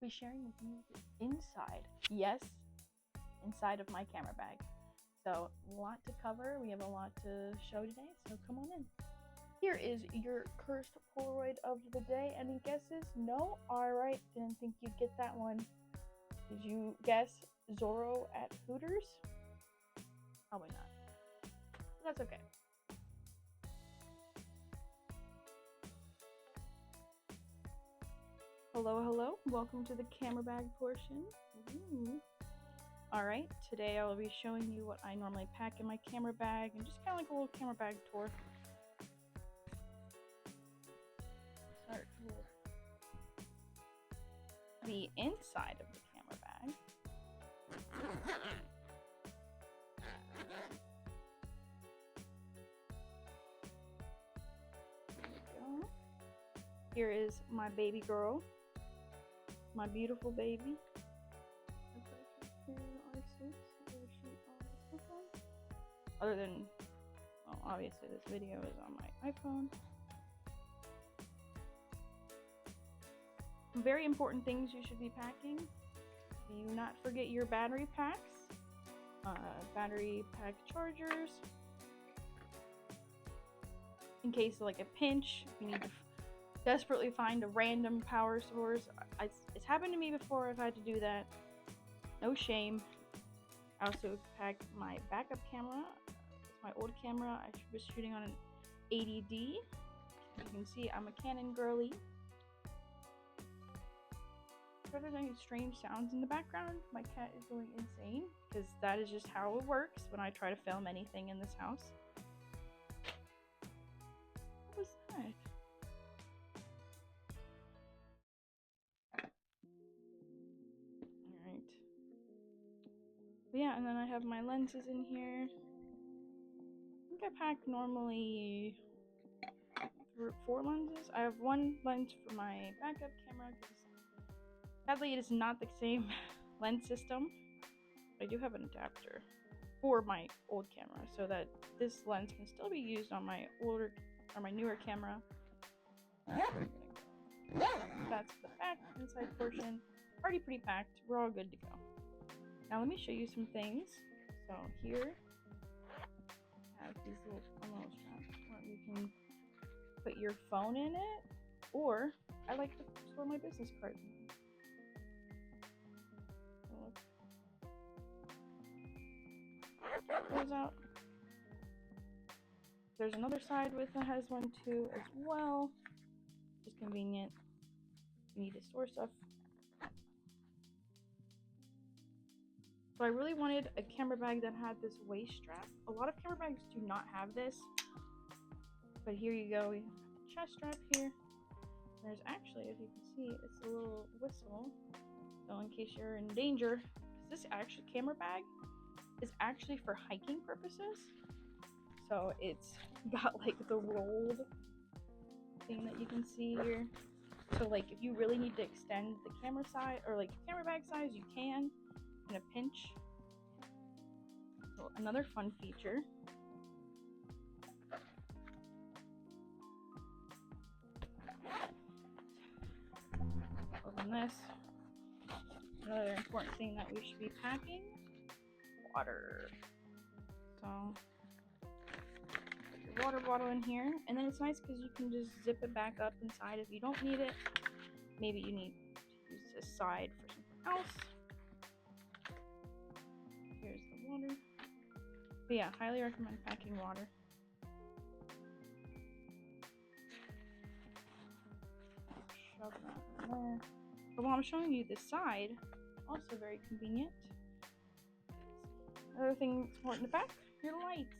Be sharing with you the inside, yes, inside of my camera bag. So a lot to cover, we have a lot to show today, so come on in. Here is your cursed Polaroid of the day. Any guesses? No? Alright, didn't think you'd get that one. Did you guess Zorro at Hooters? Probably not. But that's okay. Hello, welcome to the camera bag portion. Alright, today I will be showing you what I normally pack in my camera bag and just kind of like a little camera bag tour. Start with the inside of the camera bag. There we go. Here is my baby girl. My beautiful baby. Other than, well, obviously this video is on my iPhone. Very important things you should be packing. Do not forget your battery packs, battery pack chargers, in case of like a pinch, if you need to desperately find a random power source. It's happened to me before. I've had to do that. No shame. I also packed my backup camera. It's my old camera. I was shooting on an 80D. As you can see, I'm a Canon girly. If there's any strange sounds in the background, my cat is going insane, because that is just how it works when I try to film anything in this house. What was that? Alright. Yeah, and then I have my lenses in here. I think I pack normally 4 lenses. I have one lens for my backup camera, because sadly it is not the same lens system. I do have an adapter for my old camera, so that this lens can still be used on my older or my newer camera. That's the back inside portion. Already pretty packed. We're all good to go. Now let me show you some things. So here I have these little funnel straps where you can put your phone in it, or I like to store my business cards in it. Goes out. There's another side with that has one too as well. Just convenient. You need to store stuff. So I really wanted a camera bag that had this waist strap. A lot of camera bags do not have this, but here you go. We have the chest strap here. There's actually, as you can see, it's a little whistle. So in case you're in danger, this actually camera bag is actually for hiking purposes. So it's got like the rolled thing that you can see here. So like if you really need to extend the camera size or like camera bag size, you can in a pinch. So another fun feature. Open this. Another important thing that we should be packing: water. So put your water bottle in here, and then it's nice because you can just zip it back up inside if you don't need it. Maybe you need to use this side for something else. Here's the water. But yeah, highly recommend packing water. Shove that in there. But while I'm showing you this side, also very convenient. Another thing that's important to pack: your lights.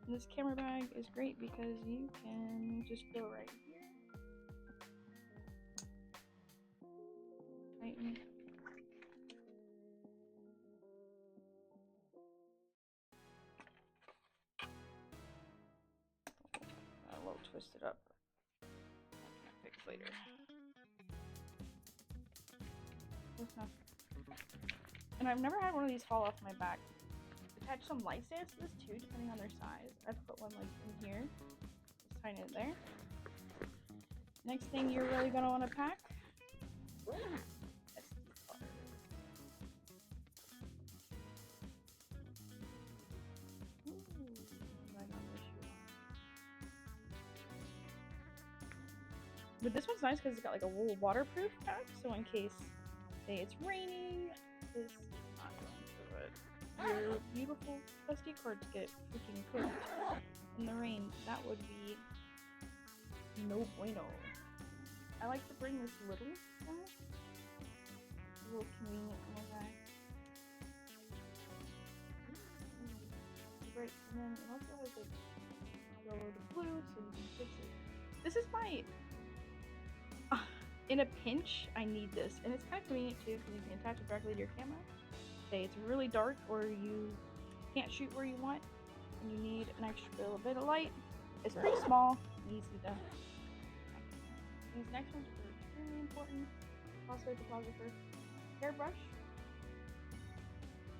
And this camera bag is great because you can just go right here. Tighten. A little twisted up. Fix later. And I've never had one of these fall off my back. Attach some light stands to this too, depending on their size. I've put one like in here. Just tighten it there. Next thing you're really gonna want to pack But this one's nice because it's got like a wool waterproof pack, so in case, say, it's raining, this is not going through it. Your beautiful SD cards get freaking cooked in the rain. That would be no bueno. I like to bring this little one. A little convenient little guy. Great. And then it also has like yellow to blue, so you can fix it. This is my in a pinch, I need this, and it's kind of convenient too because you can attach it directly to your camera. Say it's really dark or you can't shoot where you want, and you need an extra little bit of light. It's pretty small, easy to. These next ones are extremely important. Cosplay photographer, hairbrush,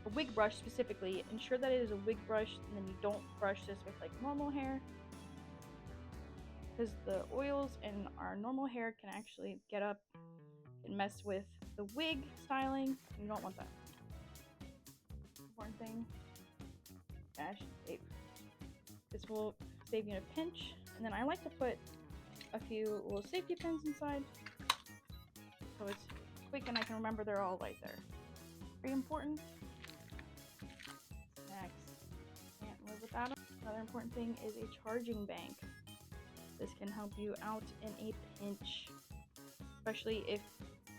a wig brush specifically. Ensure that it is a wig brush, and then you don't brush this with like normal hair, because the oils in our normal hair can actually get up and mess with the wig styling. You don't want that. Important thing, washi tape. This will save you in a pinch. And then I like to put a few little safety pins inside, so it's quick and I can remember they're all right there. Very important. Next, can't live without them. Another important thing is a charging bank. This can help you out in a pinch, especially if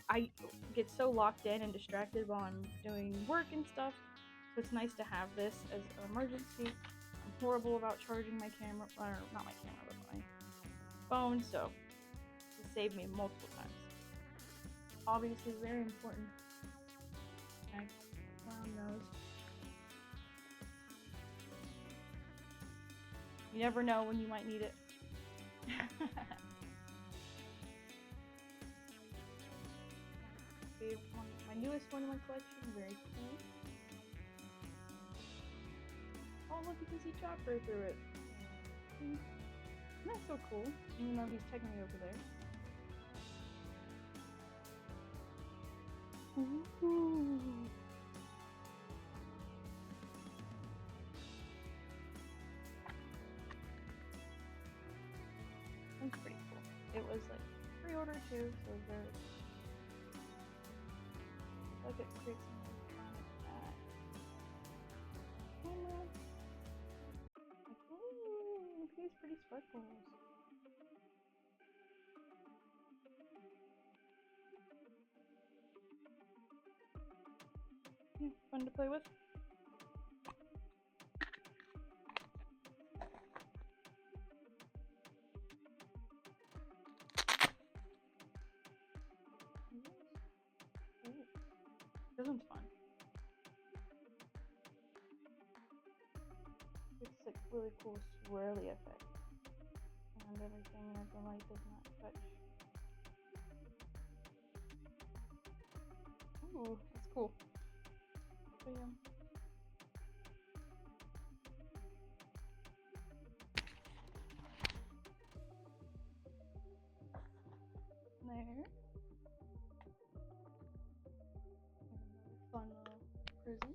I get so locked in and distracted while I'm doing work and stuff. So it's nice to have this as an emergency. I'm horrible about charging my camera, or not my camera, but my phone, so it saved me multiple times. Obviously very important. Next, round nose. You never know when you might need it. My newest one in my collection, very cool. Oh look, you can see Chopper through it. That's so cool, even though he's technically over there. Ooh. That's pretty cool. It was like pre-order too, so it was very like it creates some fun with that. Camera. Like, ooh, look at these pretty sparkles. Yeah, fun to play with. Ooh, this one's fun. It's like really cool swirly effect. And everything that the light does not touch. Ooh, that's cool. So yeah. There. Another fun little prism.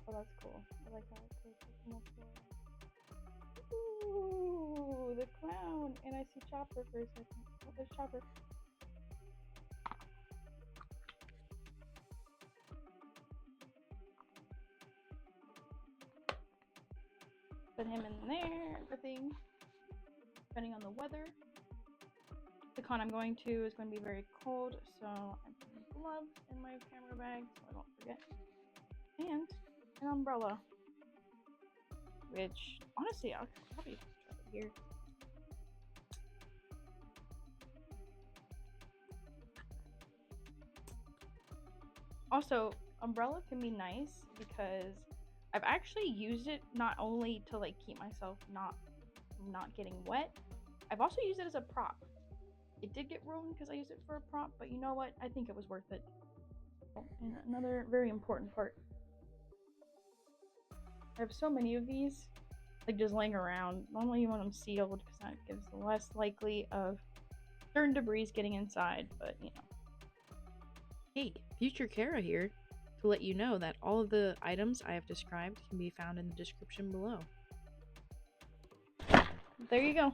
Oh, that's cool. I like how it creates like multiple. Ooh, the clown! And I see Chopper for a second. Oh, there's Chopper. Put him in there, everything. Depending on the weather. The con I'm going to is going to be very cold, so I'm putting gloves in my camera bag so I don't forget. And an umbrella. Which, honestly, I'll probably try it here. Also, umbrella can be nice because I've actually used it not only to like keep myself not getting wet, I've also used it as a prop. It did get ruined because I used it for a prop, but you know what? I think it was worth it. And another very important part. I have so many of these, like just laying around. Normally you want them sealed because that gives less likely of certain debris getting inside, but you know. Hey, Future Kara here. to let you know that all of the items I have described can be found in the description below. There you go.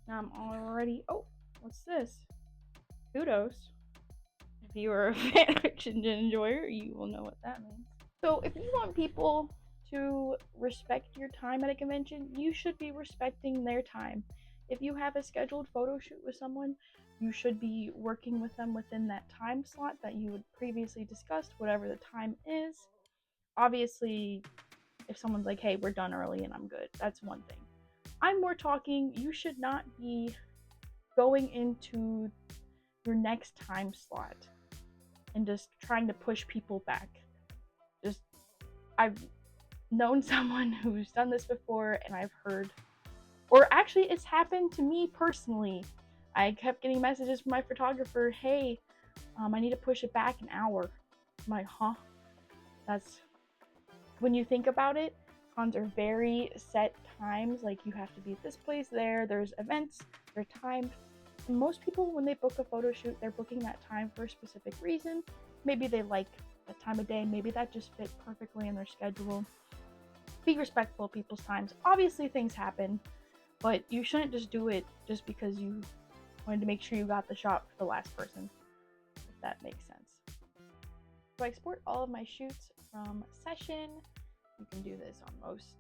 Now I'm already... Oh, what's this? Kudos. If you are a fan fiction enjoyer, you will know what that means. So if you want people to respect your time at a convention, you should be respecting their time. If you have a scheduled photo shoot with someone, you should be working with them within that time slot that you had previously discussed, whatever the time is. Obviously, if someone's like, hey, we're done early and I'm good, that's one thing. I'm more talking, you should not be going into your next time slot and just trying to push people back. I've known someone who's done this before, and I've heard, or actually it's happened to me personally. I kept getting messages from my photographer, hey, I need to push it back an hour. I'm like, huh? That's, when you think about it, cons are very set times, like you have to be at this place, there's events, they're timed. And most people, when they book a photo shoot, they're booking that time for a specific reason. Maybe they like that time of day, maybe that just fit perfectly in their schedule. Be respectful of people's times. Obviously things happen, but you shouldn't just do it just because you wanted to make sure you got the shot for the last person, if that makes sense. So I export all of my shoots from Session. You can do this on most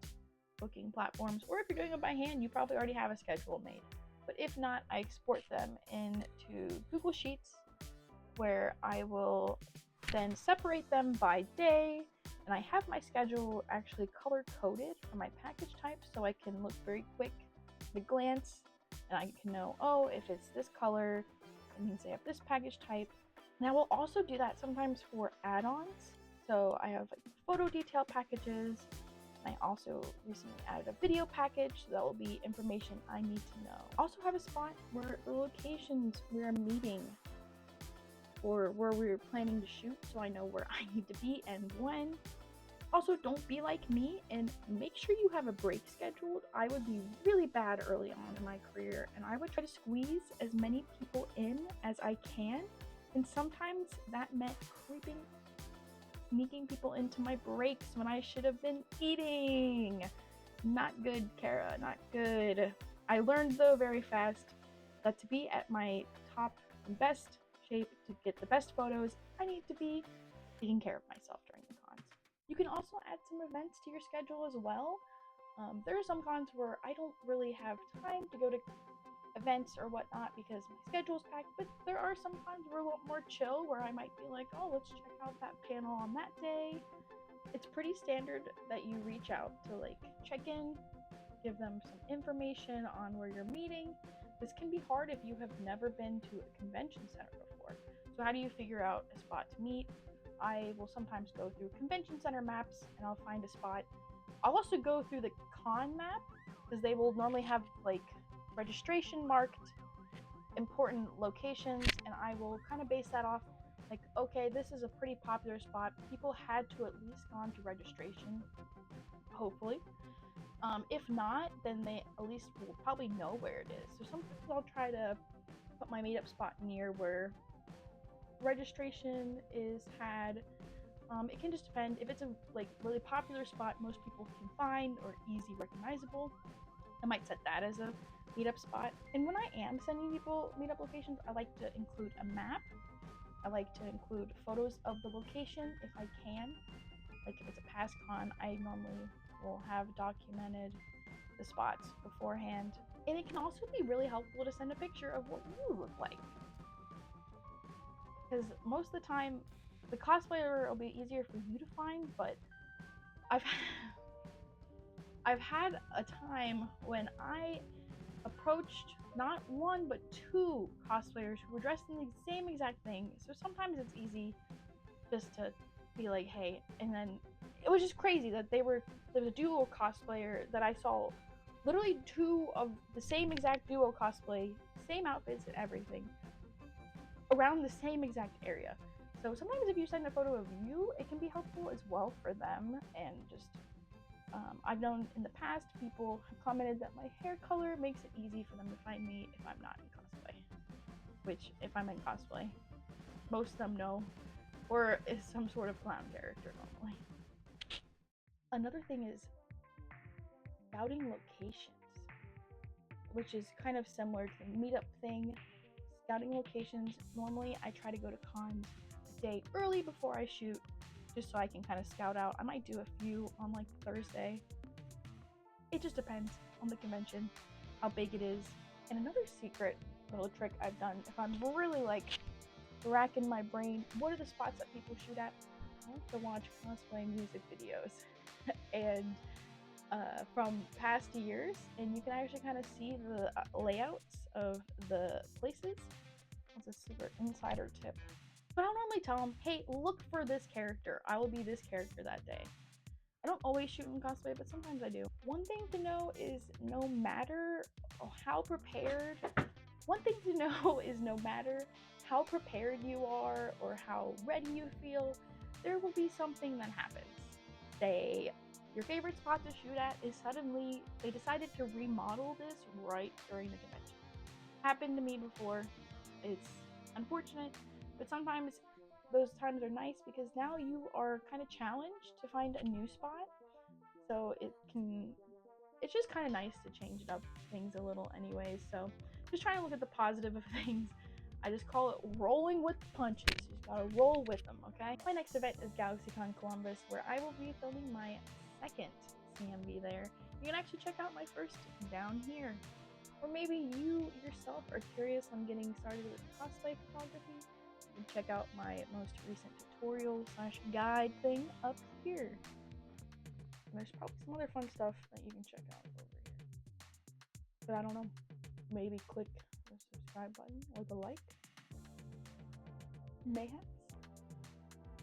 booking platforms, or if you're doing it by hand, you probably already have a schedule made. But if not, I export them into Google Sheets, where I will then separate them by day, and I have my schedule actually color-coded for my package type, so I can look very quick at a glance, and I can know, oh, if it's this color, it means they have this package type. And I will also do that sometimes for add-ons. So I have like photo detail packages. I also recently added a video package, so that will be information I need to know. I also have a spot where the locations we're meeting, or where we're planning to shoot, so I know where I need to be and when. Also, don't be like me and make sure you have a break scheduled. I would be really bad early on in my career, and I would try to squeeze as many people in as I can, and sometimes that meant sneaking people into my breaks when I should have been eating. Not good, Kara, not good. I learned though very fast that to be at my top and best shape, to get the best photos, I need to be taking care of myself during the cons. You can also add some events to your schedule as well. There are some cons where I don't really have time to go to events or whatnot because my schedule's packed, but there are some cons where a little more chill, where I might be like, oh, let's check out that panel on that day. It's pretty standard that you reach out to like check in, give them some information on where you're meeting. This can be hard if you have never been to a convention center before. So how do you figure out a spot to meet? I will sometimes go through convention center maps and I'll find a spot. I'll also go through the con map because they will normally have like registration marked important locations, and I will kind of base that off like, okay, this is a pretty popular spot. People had to at least gone to registration, hopefully. If not, then they at least will probably know where it is. So sometimes I'll try to put my meetup spot near where registration is had. It can just depend. If it's a like really popular spot most people can find or easy recognizable, I might set that as a meetup spot. And when I am sending people meetup locations, I like to include a map. I like to include photos of the location if I can. Like if it's a past con, I normally will have documented the spots beforehand. And it can also be really helpful to send a picture of what you look like, because most of the time the cosplayer will be easier for you to find, but I've had a time when I approached not one but two cosplayers who were dressed in the same exact thing. So sometimes it's easy just to be like, hey, and then it was just crazy that there was a duo cosplayer that I saw, literally two of the same exact duo cosplay, same outfits and everything, around the same exact area. So sometimes if you send a photo of you, it can be helpful as well for them. And just I've known in the past people have commented that my hair color makes it easy for them to find me if I'm not in cosplay. Which, if I'm in cosplay, most of them know. or is some sort of clown character normally. Another thing is scouting locations, which is kind of similar to the meetup thing. Scouting locations, normally I try to go to cons a day early before I shoot, just so I can kind of scout out. I might do a few on like Thursday. It just depends on the convention, how big it is. And another secret little trick I've done, if I'm really like racking my brain, what are the spots that people shoot at? I like to watch cosplay music videos and from past years, and you can actually kind of see the layouts of the places. That's a super insider tip. But I'll normally tell them, hey, look for this character. I will be this character that day. I don't always shoot in cosplay, but sometimes I do. One thing to know is no matter how prepared you are or how ready you feel, there will be something that happens. Say your favorite spot to shoot at is suddenly they decided to remodel this right during the convention. Happened to me before. It's unfortunate, but sometimes those times are nice because now you are kind of challenged to find a new spot. So it's just kind of nice to change it up things a little anyways. So just trying to look at the positive of things. I just call it rolling with the punches. You just gotta roll with them, okay? My next event is GalaxyCon Columbus, where I will be filming my second CMV there. You can actually check out my first down here. Or maybe you yourself are curious on getting started with cosplay photography. You can check out my most recent tutorial / guide thing up here. And there's probably some other fun stuff that you can check out over here. But I don't know. Maybe click the subscribe button or the like. Mayhaps.